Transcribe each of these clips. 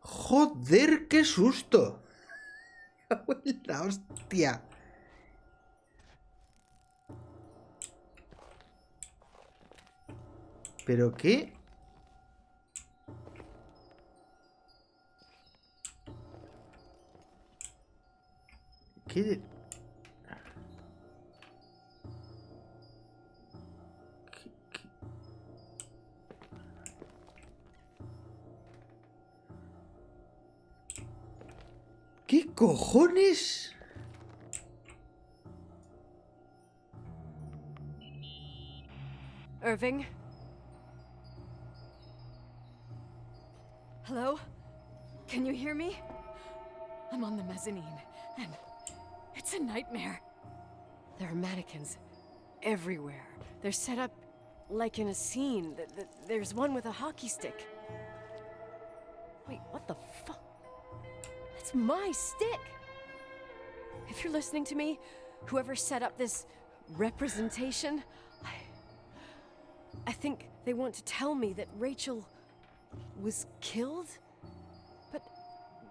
Joder, qué susto. La hostia. ¿Pero qué? ¿Qué? ¿Qué cojones? Irving? Hello? Can you hear me? I'm on the mezzanine, and it's a nightmare. There are mannequins everywhere. They're set up like in a scene. There's one with a hockey stick. Wait, what the fuck? That's my stick! If you're listening to me, whoever set up this representation, I think they want to tell me that Rachel was killed? But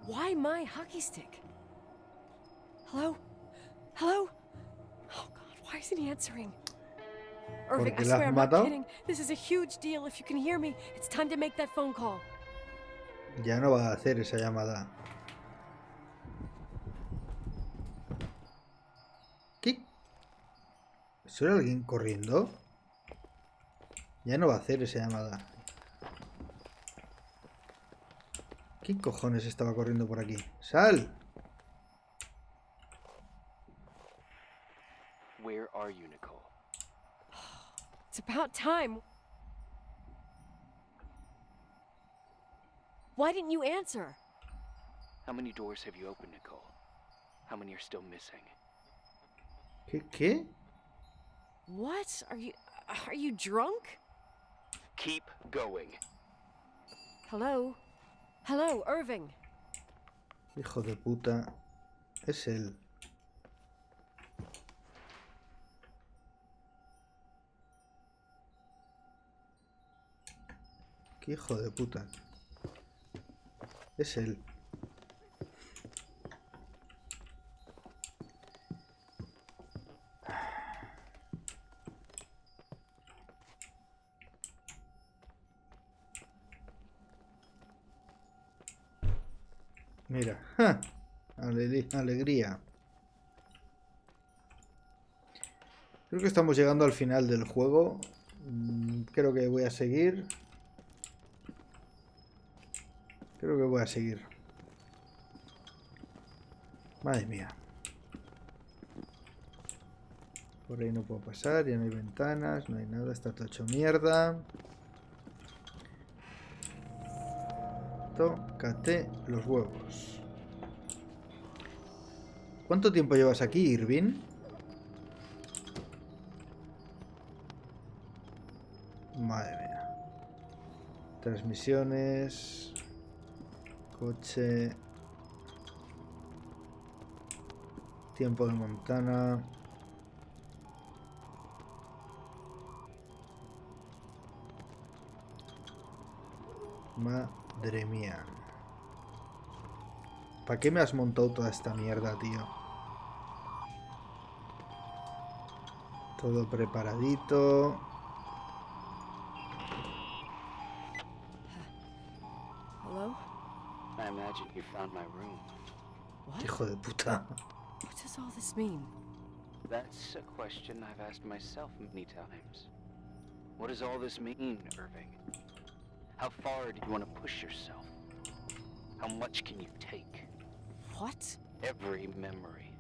why my hockey stick? Hello? Hello? Oh God, why isn't he answering? Irving, I swear I'm not kidding. This is a huge deal. If you can hear me, it's time to make that phone call. Ya no va a hacer esa llamada. ¿Qué? ¿Eso era alguien corriendo? Ya no va a hacer esa llamada. ¿Qué cojones estaba corriendo por aquí? ¡Sal! Where are you, Nicole? It's about time. Why didn't you answer? How many doors have you opened, Nicole? How many are still missing? ¿Qué? What? Are you drunk? Keep going. Hello? Hello, Irving. Hijo de puta. Es él. ¿Qué hijo de puta? Es él. Mira, ¡ja! Alegría. Creo que estamos llegando al final del juego. Creo que voy a seguir. Madre mía. Por ahí no puedo pasar, ya no hay ventanas, no hay nada, está todo hecho mierda. Tócate los huevos. ¿Cuánto tiempo llevas aquí, Irving? Madre mía. Transmisiones. Coche. Tiempo de Montana. Madre mía. ¿Para qué me has montado toda esta mierda, tío? Todo preparadito. Hello? I imagine you found my room. What? Hijo de puta. What does all this mean? That's a question I've asked myself many times. What does all this mean, Irving? How far do you want to push yourself? How much can you take? What? Every memory.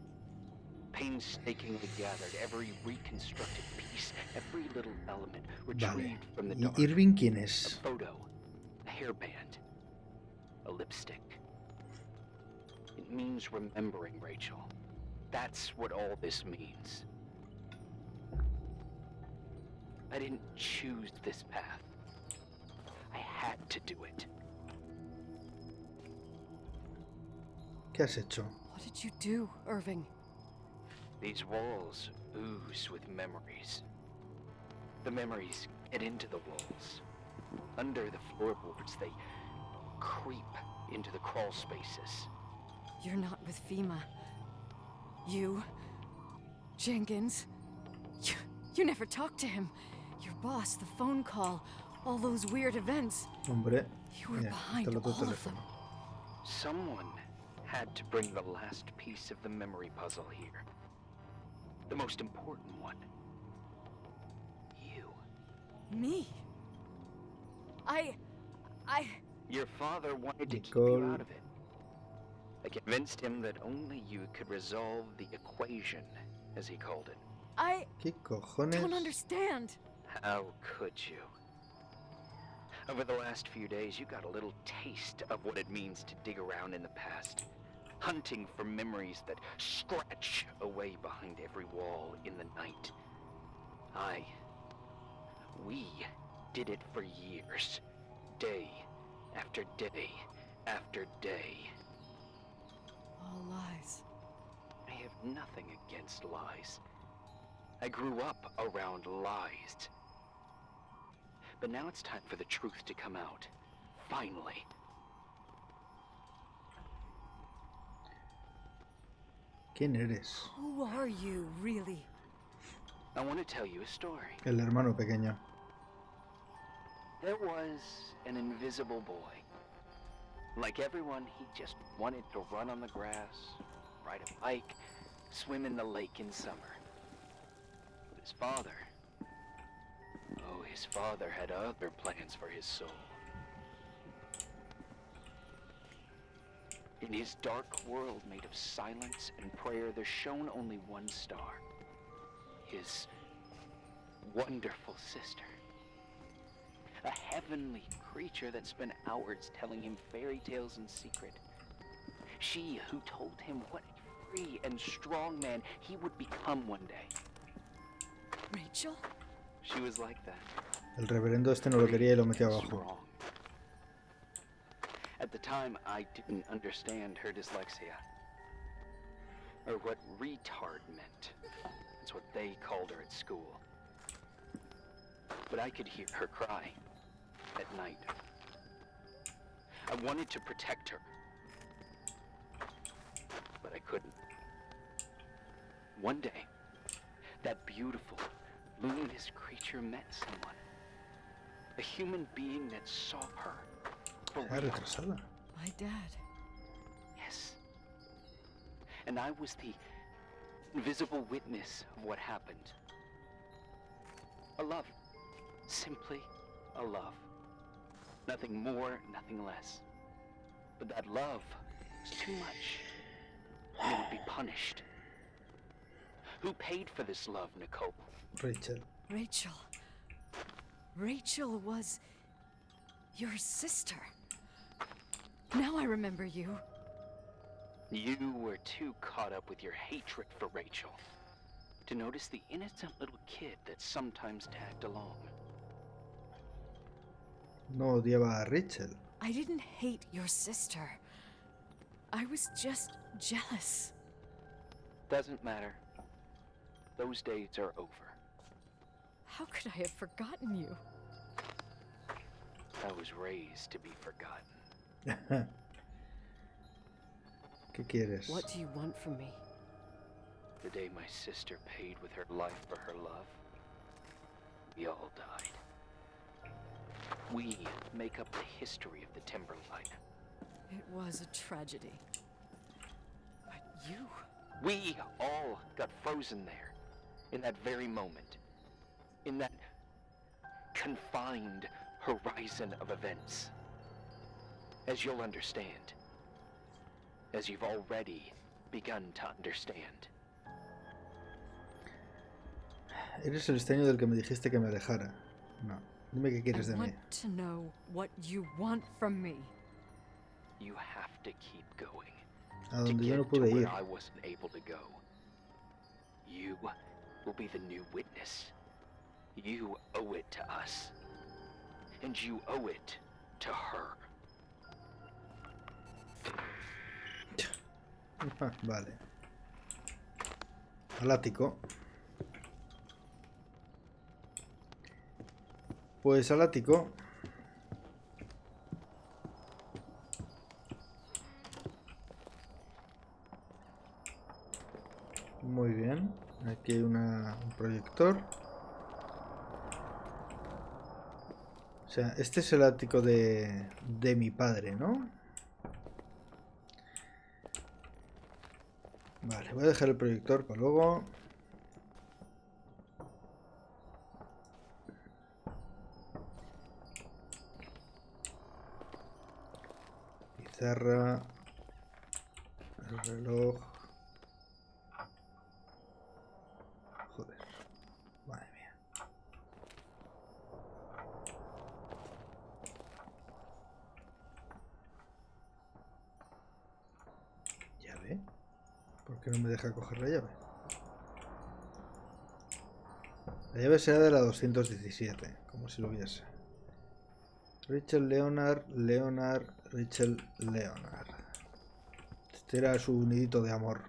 Painstakingly gathered, every reconstructed piece, every little element retrieved from the dark. ¿Y Irving quién A es? photo, a hairband, a lipstick. It means remembering, Rachel. That's what all this means. I didn't choose this path. I had to do it. ¿Qué has hecho? What did you do, Irving? These walls ooze with memories. The memories get into the walls. Under the floorboards, they creep into the crawl spaces. You're not with FEMA. You... Jenkins... You never talked to him. Your boss, the phone call, all those weird events. Hombre, You were mira, behind está el otro all of them. teléfono. Someone had to bring the last piece of the memory puzzle here. The most important one. You. Me? Your father wanted to keep Nicole. you out of it. I convinced him that only you could resolve the equation, as he called it. ¿Qué cojones? don't understand. How could you? Over the last few days, you got a little taste of what it means to dig around in the past, hunting for memories that scratch away behind every wall in the night. We did it for years, day after day after day. All lies. I have nothing against lies. I grew up around lies. But now it's time for the truth to come out. Finally. ¿Quién eres? Who are you, really? I want to tell you a story. El hermano pequeño. There was an invisible boy. Like everyone, he just wanted to run on the grass, ride a bike, swim in the lake in summer. But his father had other plans for his soul. In his dark world made of silence and prayer, there shone only one star. His wonderful sister. A heavenly creature that spent hours telling him fairy tales in secret. She who told him what a free and strong man he would become one day. Rachel? She was like that. El reverendo este no lo quería y lo metió abajo. Strong. At the time, I didn't understand her dyslexia. Or what retard meant. That's what they called her at school. But I could hear her cry at night. I wanted to protect her. But I couldn't. One day, that beautiful, luminous creature met someone. A human being that saw her. For Ah, real. retrasada. My dad. Yes. And I was the invisible witness of what happened. A love. Simply a love. Nothing more, nothing less. But that love was too much. And it would be punished. Who paid for this love, Nicole? Rachel. Rachel. Rachel was your sister. Now I remember you. You were too caught up with your hatred for Rachel to notice the innocent little kid that sometimes tagged along. No odiaba a Rachel. I didn't hate your sister. I was just jealous. Doesn't matter. Those days are over. How could I have forgotten you? I was raised to be forgotten. ¿Qué quieres? What do you want from me? The day my sister paid with her life for her love, we all died. We make up the history of the Timberline. It was a tragedy. But you... We all got frozen there, in that very moment. In that confined horizon of events. As you'll understand. As you've already begun to understand. Eres el extraño del que me dijiste que me alejara. No. Dime qué quieres de I mí. want to know what you want from me. You have to keep going. A To donde yo get no to pude where ir. I wasn't able to go. You will be the new witness. You owe it to us. And you owe it to her. Ah, vale. Al ático. Pues al ático. Muy bien. Aquí hay un proyector. O sea, este es el ático de mi padre, ¿no? Vale, voy a dejar el proyector para luego. Pizarra. El reloj. Joder. Madre mía. ¿Llave? ¿Por qué no me deja coger la llave? La llave será de la 217, como si lo hubiese. Rachel Leonard, Rachel Leonard. Este era su nidito de amor.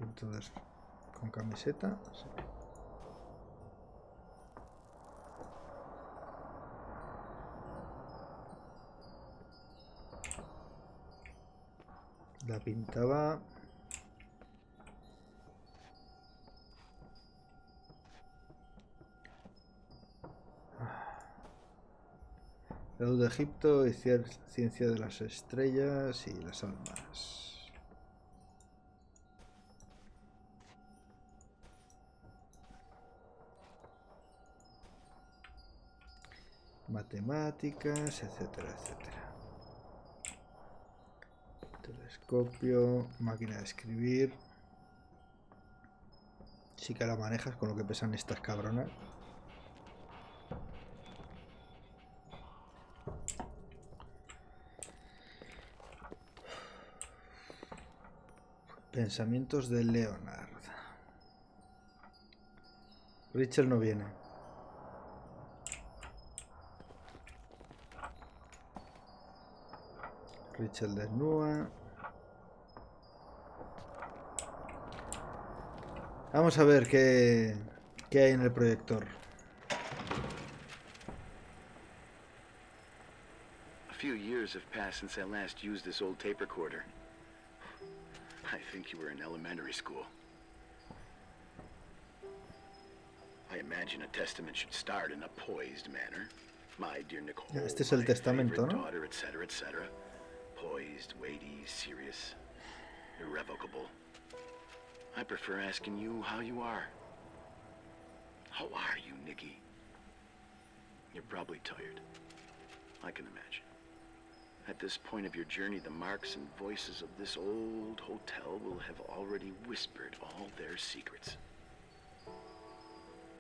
Entonces, con camiseta. Sí. La pintaba. La luz de Egipto y ciencia de las estrellas y las almas. Matemáticas, etcétera, etcétera. Telescopio, máquina de escribir. Sí que la manejas con lo que pesan estas cabronas. Pensamientos de Leonard. Rachel no viene. Rachel desnuda. Vamos a ver qué hay en el proyector. A few years have passed since I last used this old tape recorder. I think you were in elementary school. I imagine a testament should start in a poised manner. My dear Nicole, Este es el testamento, ¿no? daughter, etc., etc. Poised, weighty, serious, irrevocable. I prefer asking you how you are. How are you, Nikki? You're probably tired. I can imagine. At this point of your journey, the marks and voices of this old hotel will have already whispered all their secrets.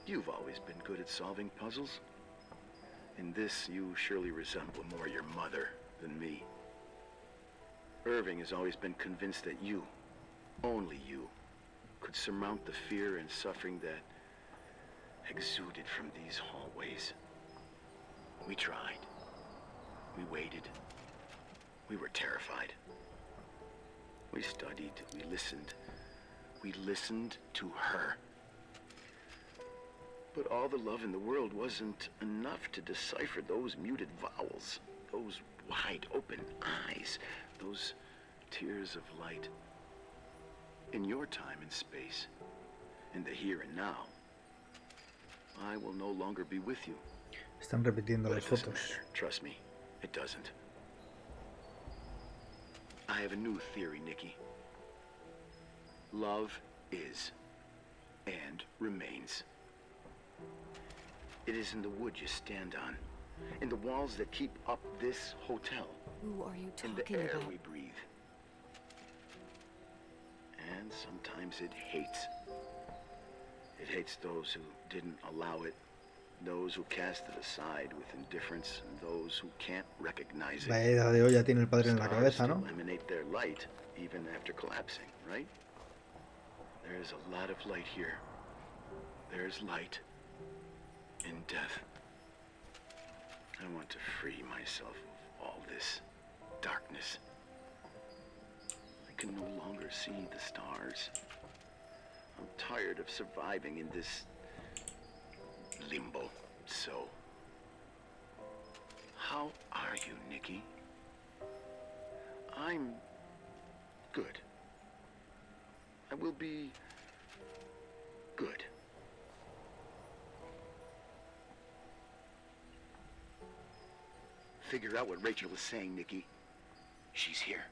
You've always been good at solving puzzles. In this, you surely resemble more your mother than me. Irving has always been convinced that you, only you, could surmount the fear and suffering that exuded from these hallways. We tried. We waited. We were terrified. We studied. We listened. We listened to her. But all the love in the world wasn't enough to decipher those muted vowels, those wide open eyes, those tears of light. In your time and space, in the here and now, I will no longer be with you. Están repitiendo But las it doesn't fotos. matter. Trust me, it doesn't. I have a new theory, Nikki. Love is and remains. It is in the wood you stand on, in the walls that keep up this hotel, Who are you in the talking air about? we breathe. And sometimes it hates. It hates those who didn't allow it, those who cast it aside with indifference, and those who can't recognize it. La edad de hoy ya tiene el padre en la Stars cabeza, still ¿no? emanate their light even after collapsing, right? There is a lot of light here. There is light in death. I want to free myself of all this darkness. I can no longer see the stars. I'm tired of surviving in this limbo. So, how are you, Nikki? I'm good. I will be good. Figure out what Rachel is saying, Nikki. She's here.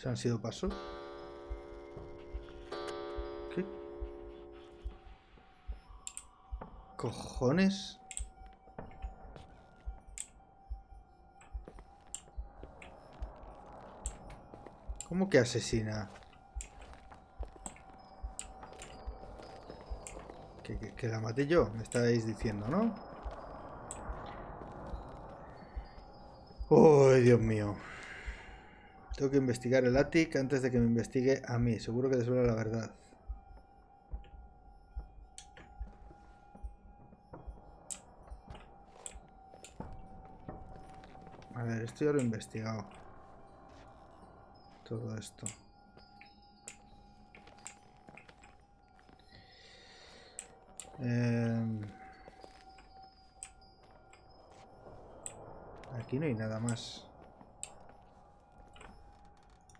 ¿Se han sido pasos? ¿Qué cojones? ¿Cómo que asesina? Que la maté yo, me estáis diciendo, ¿no? ¡Ay, Dios mío! Tengo que investigar el attic antes de que me investigue a mí. Seguro que desvela la verdad. A ver, esto ya lo he investigado. Todo esto. Aquí no hay nada más.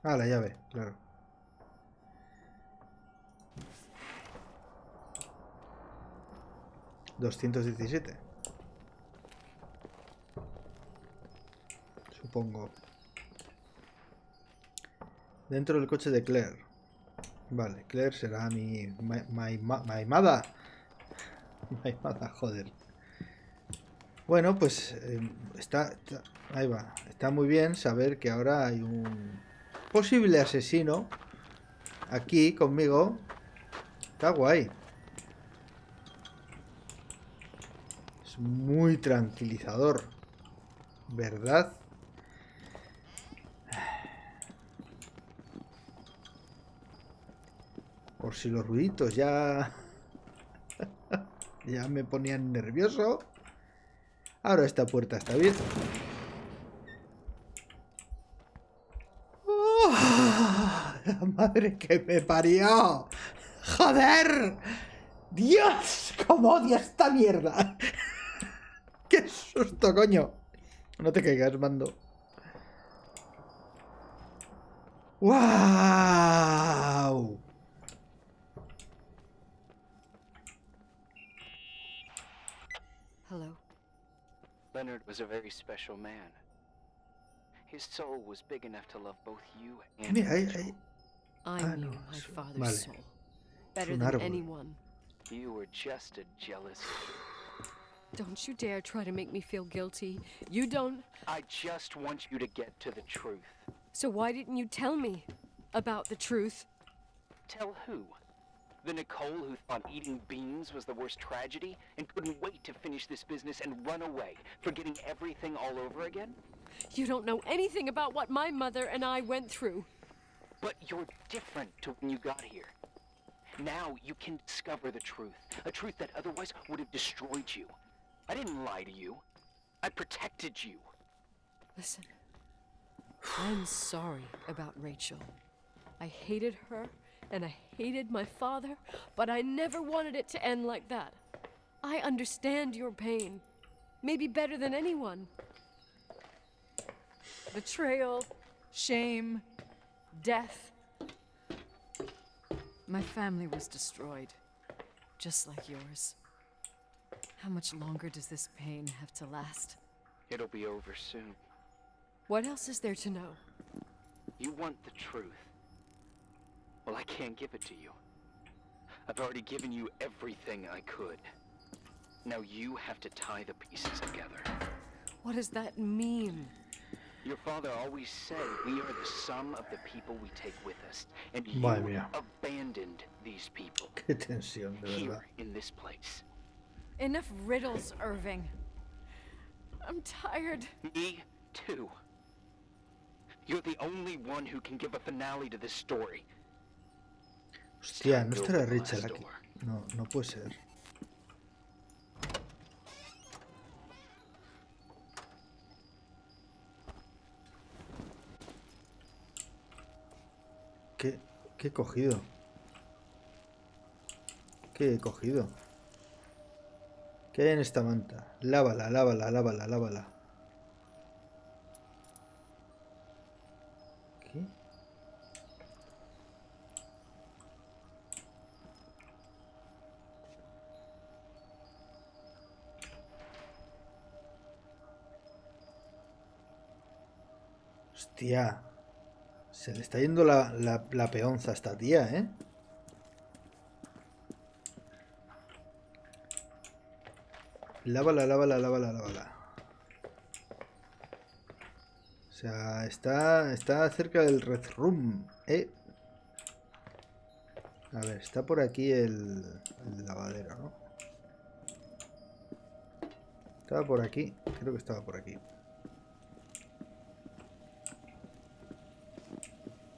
Ah, la llave, claro. $217. Supongo. Dentro del coche de Claire. Vale, Claire será mi maimada. Maimada, joder. Bueno, pues ahí va. Está muy bien saber que ahora hay un posible asesino aquí conmigo. Está guay. Es muy tranquilizador, ¿verdad? Por si los ruiditos ya ya me ponían nervioso. Ahora esta puerta está bien. ¡Oh! ¡La madre que me parió! ¡Joder! ¡Dios! ¡Cómo odio esta mierda! ¡Qué susto, coño! No te caigas, mando. ¡Wow! Hello. Leonard was a very special man. His soul was big enough to love both you and Mira, Rachel. I Ah, knew no, my eso- father's vale. soul better un than árbol. anyone. You were just a jealous. Don't you dare try to make me feel guilty. You don't. I just want you to get to the truth. So why didn't you tell me about the truth? Tell who? The Nicole who thought eating beans was the worst tragedy and couldn't wait to finish this business and run away, forgetting everything all over again? You don't know anything about what my mother and I went through. But you're different to when you got here. Now you can discover the truth, a truth that otherwise would have destroyed you. I didn't lie to you. I protected you. Listen, I'm sorry about Rachel. I hated her, and I hated my father, but I never wanted it to end like that. I understand your pain, maybe better than anyone. Betrayal, shame, death. My family was destroyed, just like yours. How much longer does this pain have to last? It'll be over soon. What else is there to know? You want the truth. Well, I can't give it to you. I've already given you everything I could. Now you have to tie the pieces together. What does that mean? Your father always said we are the sum of the people we take with us. And you Madre mía. abandoned these people. Qué tensión, de verdad. Here, in this place. Enough riddles, Irving. I'm tired. Me too. You're the only one who can give a finale to this story. Hostia, no estará Richard aquí. No, no puede ser. ¿Qué he cogido? ¿Qué he cogido? ¿Qué hay en esta manta? Lávala, lávala, lávala, lávala. ¿Qué? Hostia. Se le está yendo la peonza a esta tía, ¿eh? Lávala, lávala, lávala, lávala. O sea, está cerca del Red Room, ¿eh? A ver, está por aquí el lavadero, ¿no? Estaba por aquí. Creo que estaba por aquí.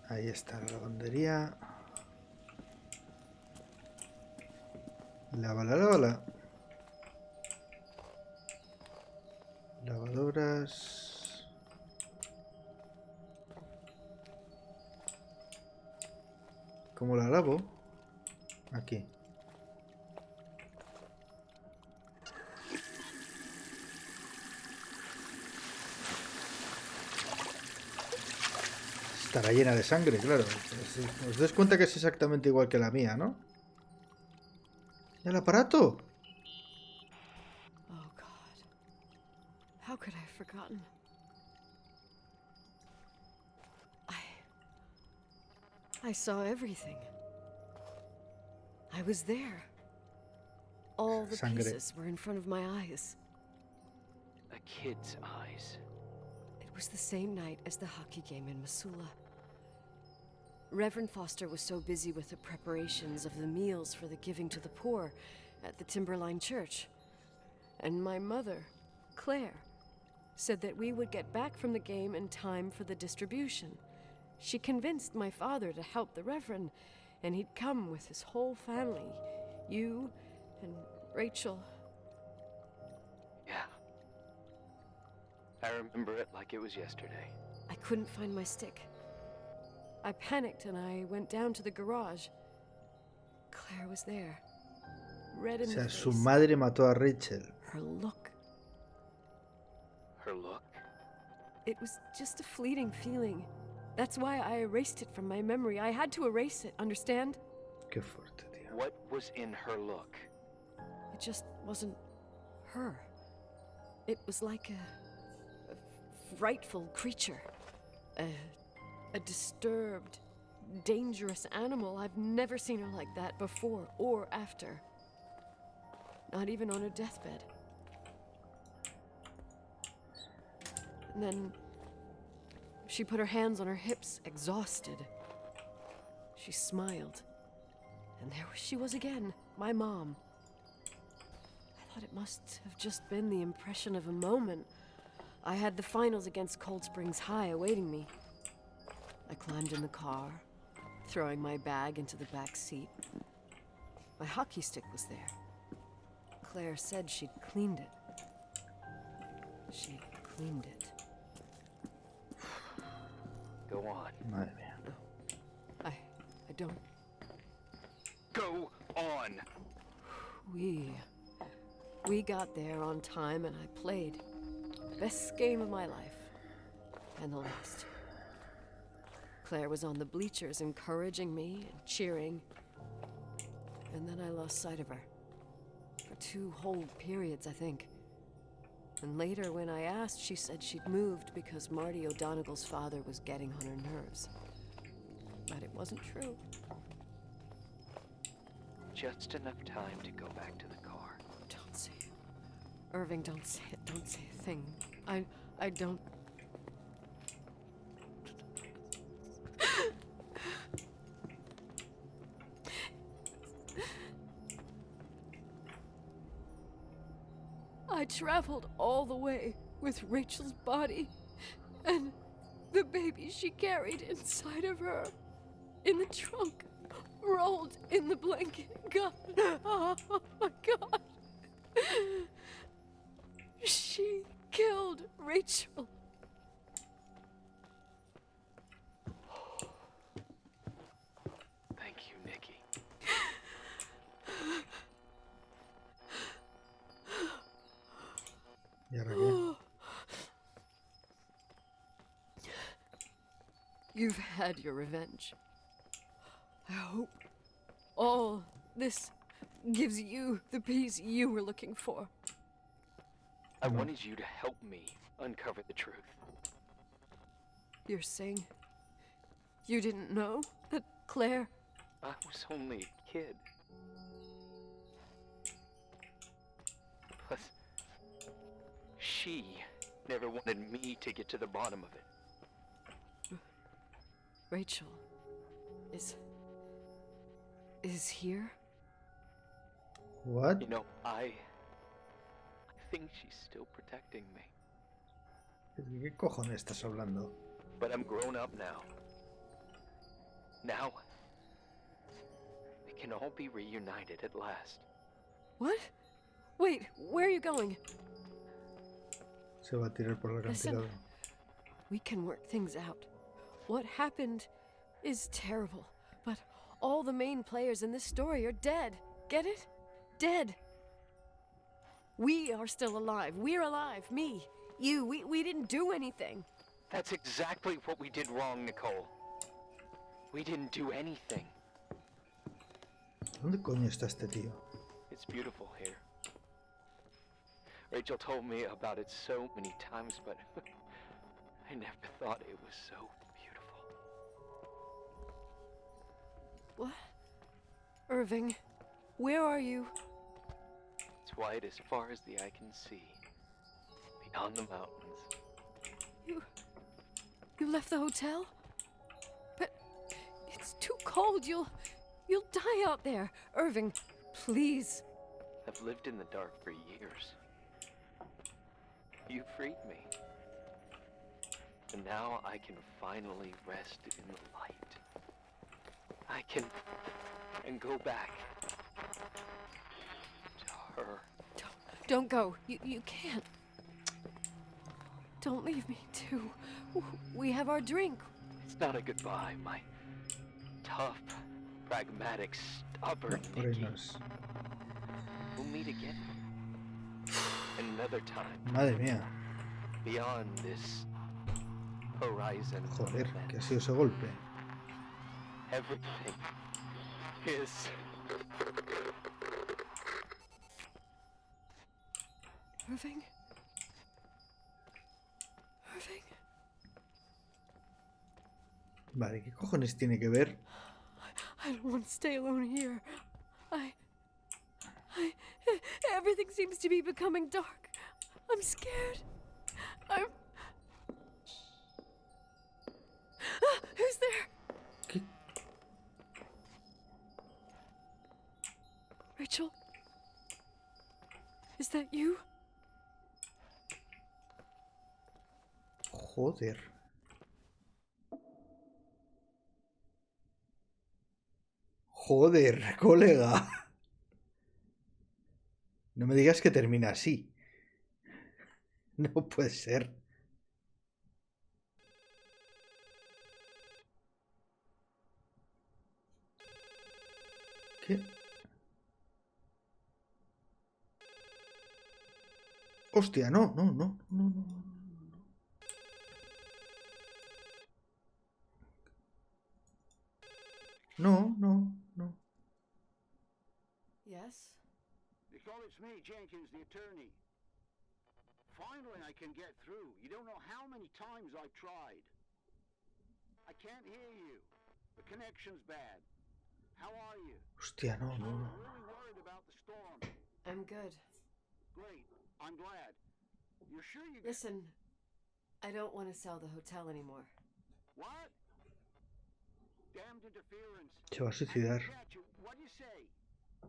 Ahí está la lavandería. Lávala, lávala. Lavadoras. ¿Cómo la lavo? Aquí. Estará llena de sangre, claro. Os dais cuenta que es exactamente igual que la mía, ¿no? ¿El aparato? Oh God. How could I have forgotten? I saw everything. I was there. All the Sangre. pieces were in front of my eyes. A kid's eyes. It was the same night as the hockey game in Missoula. Reverend Foster was so busy with the preparations of the meals for the giving to the poor at the Timberline Church. And my mother, Claire, said that we would get back from the game in time for the distribution. She convinced my father to help the Reverend, and he'd come with his whole family. You and Rachel. Yeah. I remember it like it was yesterday. I couldn't find my stick. I panicked and I went down to the garage. Claire was there. Red O in sea, the su face. madre mató a Rachel. Her look. Her look? It was just a fleeting feeling. That's why I erased it from my memory. I had to erase it, understand? Qué fuerte, tío. What was in her look? It just wasn't her. It was like a frightful creature. A disturbed, dangerous animal. I've never seen her like that before or after. Not even on her deathbed. And then she put her hands on her hips, exhausted. She smiled. And there she was again, my mom. I thought it must have just been the impression of a moment. I had the finals against Cold Springs High awaiting me. I climbed in the car, throwing my bag into the back seat. My hockey stick was there. Claire said she'd cleaned it. She'd cleaned it. Go on. Madre mía. I don't... Go on! We got there on time and I played. Best game of my life. And the last. Claire was on the bleachers encouraging me and cheering. And then I lost sight of her. For 2 whole periods, I think. And later, when I asked, she said she'd moved because Marty O'Donegal's father was getting on her nerves. But it wasn't true. Just enough time to go back to the car. Don't say it. Irving, don't say it. Don't say a thing. I don't... I traveled all the way with Rachel's body and the baby she carried inside of her in the trunk, rolled in the blanket. God, oh my God. She killed Rachel. You've had your revenge. I hope all this gives you the peace you were looking for. I wanted you to help me uncover the truth. You're saying you didn't know that Claire... I was only a kid. Plus, she never wanted me to get to the bottom of it. Rachel is here? What? You know, I think she's still protecting me. ¿De qué cojones estás hablando? But I'm grown up now. Now, we can all be reunited at last. What? Wait, where are you going? Se va a tirar por el Listen. acantilado. We can work things out. What happened is terrible, but all the main players in this story are dead. Get it? Dead. We are still alive. We're alive. Me, you, we didn't do anything. That's exactly what we did wrong, Nicole. We didn't do anything. ¿Dónde coño está este tío? It's beautiful here. Rachel told me about it so many times, but I never thought it was so beautiful. What? Irving, where are you? It's white as far as the eye can see. Beyond the mountains. You left the hotel? But it's too cold. You'll die out there. Irving, please. I've lived in the dark for years. You freed me. And now I can finally rest in the light. I can go back to her. Don't go. You can't. Don't leave me too. We have our drink. It's not a goodbye, my tough, pragmatic, stubborn Nikki. We'll meet again. Another time. Madre mía. Beyond this horizon. Joder, ¿qué ha sido ese golpe? Everything is... Irving? Irving? Vale, ¿qué cojones tiene que ver? I don't want to stay alone here. Everything seems to be becoming dark. I'm scared. Who's there? ¿Qué? Rachel? Is that you? Joder. Joder, colega. No me digas que termina así. No puede ser. ¿Qué? Hostia, no. No. Yes? Nicole, it's me, Jenkins, the attorney. Finally, I can get through. You don't know how many times I've tried. I can't hear you. The connection's bad. How are you? Hostia, no. I'm really worried about the storm. I'm good. Great. I'm glad. You're sure you... Listen, I don't want to sell the hotel anymore. What? Damned interference. Se va a suicidar. What do you say?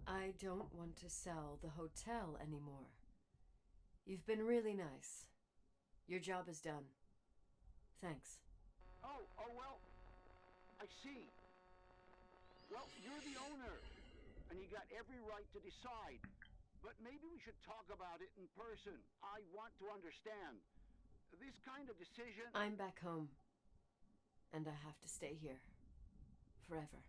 I don't want to sell the hotel anymore. You've been really nice. Your job is done. Thanks. Oh, well, I see. Well, you're the owner, and you got every right to decide. But maybe we should talk about it in person. I want to understand. This kind of decision... I'm back home, and I have to stay here. Forever.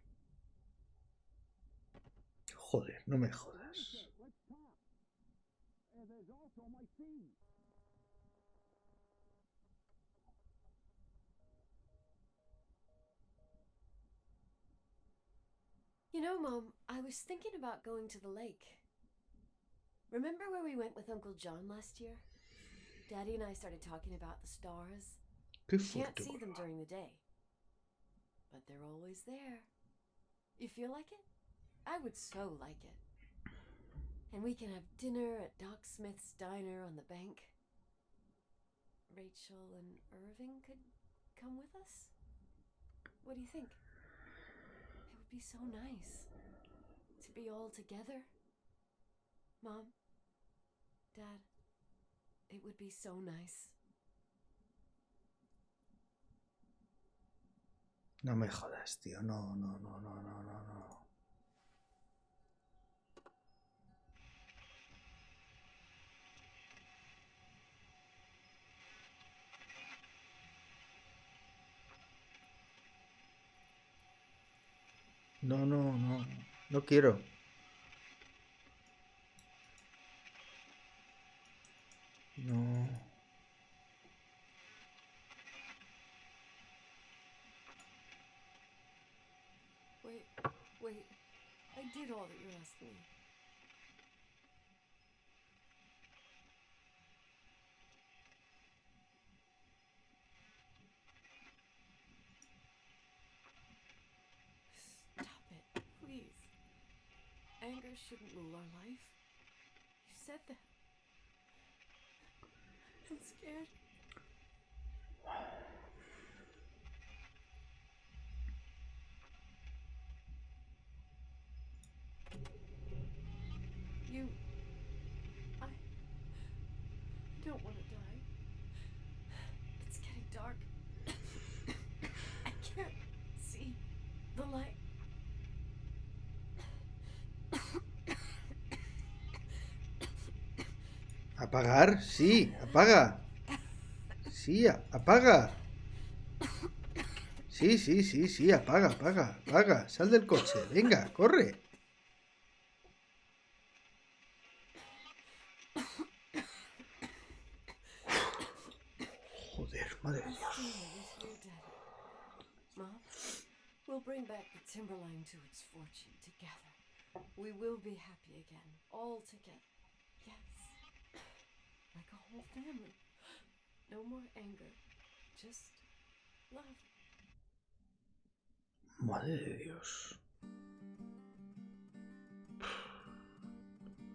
Joder, no me jodas. Let's talk. And there's also my fee. You know, Mom, I was thinking about going to the lake. Remember where we went with Uncle John last year? Daddy and I started talking about the stars. Qué You can't fuerte, see them colega. during the day, but they're always there. You feel like it? I would so like it. And we can have dinner at Doc Smith's diner on the bank. Rachel and Irving could come with us? What do you think? It would be so nice to be all together. Mom, Dad, it would be so nice. No me jodas, tío. No, no, no, no, no, no, no. No, no, no. No quiero. No. Wait. I did all that you asked me. Stop it, please. Anger shouldn't rule our life. You said that. I'm scared. I don't want to die. It's getting dark. I can't see the light. ¿Apagar? Sí, apaga. Sí, apaga. Sí, apaga. Sal del coche, venga, corre. Joder, madre de Dios. Mom, we'll bring back the timberline to its fortune together. We will be happy again, all together. Yes, like a whole family. No more anger, just love. Madre de Dios.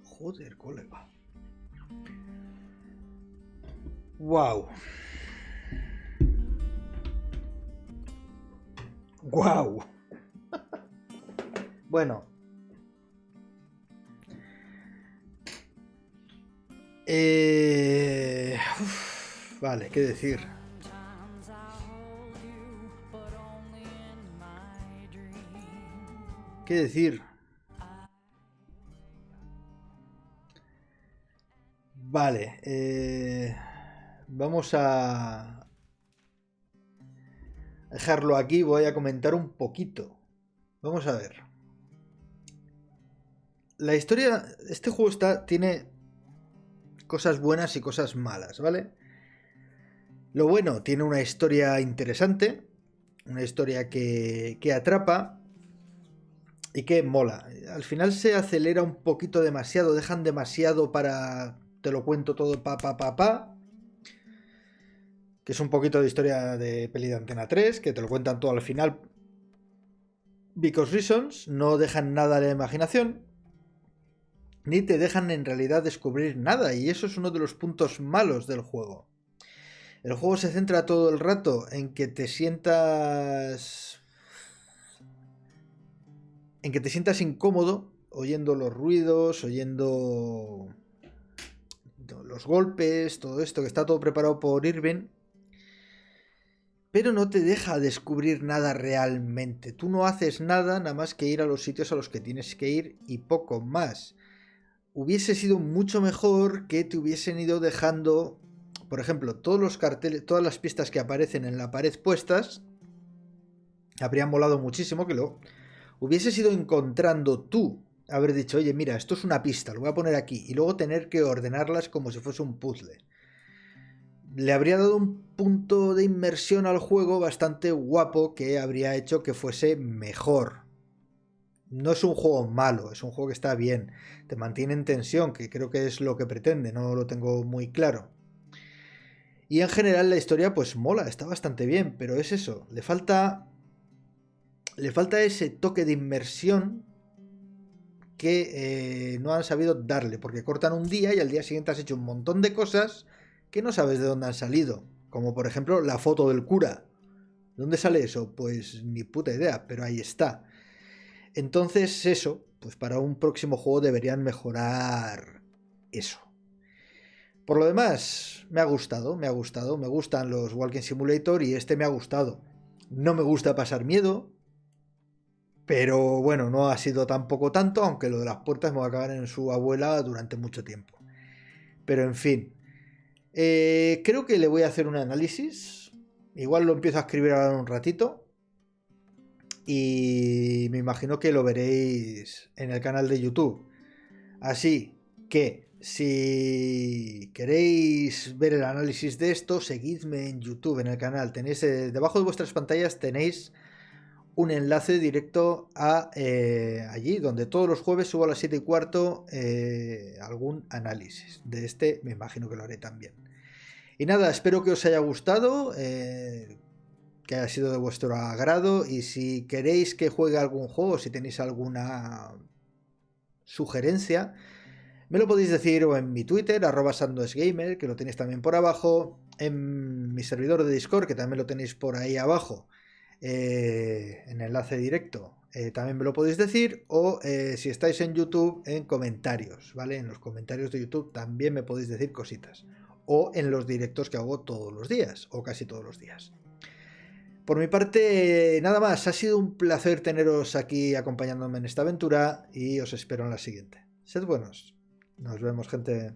Joder, colega. Wow. Wow. Bueno. Vale, ¿qué decir? ¿Qué decir? Vale, vamos a dejarlo aquí. Voy a comentar un poquito. Vamos a ver. La historia, este juego tiene cosas buenas y cosas malas, ¿vale? Lo bueno, tiene una historia interesante, una historia que atrapa y que mola. Al final se acelera un poquito demasiado, dejan demasiado para... Te lo cuento todo que es un poquito de historia de peli de Antena 3, que te lo cuentan todo al final. Because reasons, no dejan nada a la imaginación, ni te dejan en realidad descubrir nada, y eso es uno de los puntos malos del juego. El juego se centra todo el rato en que te sientas incómodo, oyendo los ruidos, oyendo los golpes, todo esto, que está todo preparado por Irving, pero no te deja descubrir nada realmente. Tú no haces nada más que ir a los sitios a los que tienes que ir y poco más. Hubiese sido mucho mejor que te hubiesen ido dejando, por ejemplo, todos los carteles, todas las pistas que aparecen en la pared puestas. Habría molado muchísimo que lo hubieses ido encontrando tú. Haber dicho, oye, mira, esto es una pista, lo voy a poner aquí. Y luego tener que ordenarlas como si fuese un puzzle. Le habría dado un punto de inmersión al juego bastante guapo que habría hecho que fuese mejor. no es un juego malo, es un juego que está bien, te mantiene en tensión, que creo que es lo que pretende, no lo tengo muy claro. Y en general la historia pues mola, está bastante bien, pero es eso, le falta ese toque de inmersión que no han sabido darle, porque cortan un día y al día siguiente has hecho un montón de cosas que no sabes de dónde han salido, como por ejemplo la foto del cura. ¿Dónde sale eso? Pues ni puta idea, pero ahí está. Entonces eso, pues para un próximo juego deberían mejorar eso. Por lo demás, me gustan los Walking Simulator y este me ha gustado. No me gusta pasar miedo, pero bueno, no ha sido tampoco tanto, aunque lo de las puertas me va a cagar en su abuela durante mucho tiempo. Pero en fin, creo que le voy a hacer un análisis. Igual lo empiezo a escribir ahora en un ratito. Y me imagino que lo veréis en el canal de YouTube. Así que si queréis ver el análisis de esto, seguidme en YouTube, en el canal. Tenéis debajo de vuestras pantallas tenéis un enlace directo a allí, donde todos los jueves subo a las 7:15 algún análisis. De este me imagino que lo haré también. Y nada, espero que os haya gustado, que haya sido de vuestro agrado, y si queréis que juegue algún juego, si tenéis alguna sugerencia, me lo podéis decir o en mi Twitter, @shatnoesgamer, que lo tenéis también por abajo, en mi servidor de Discord, que también lo tenéis por ahí abajo, en enlace directo, también me lo podéis decir, o si estáis en YouTube, en comentarios, ¿vale? En los comentarios de YouTube también me podéis decir cositas, o en los directos que hago todos los días, o casi todos los días. Por mi parte, nada más, ha sido un placer teneros aquí acompañándome en esta aventura y os espero en la siguiente. Sed buenos. Nos vemos, gente.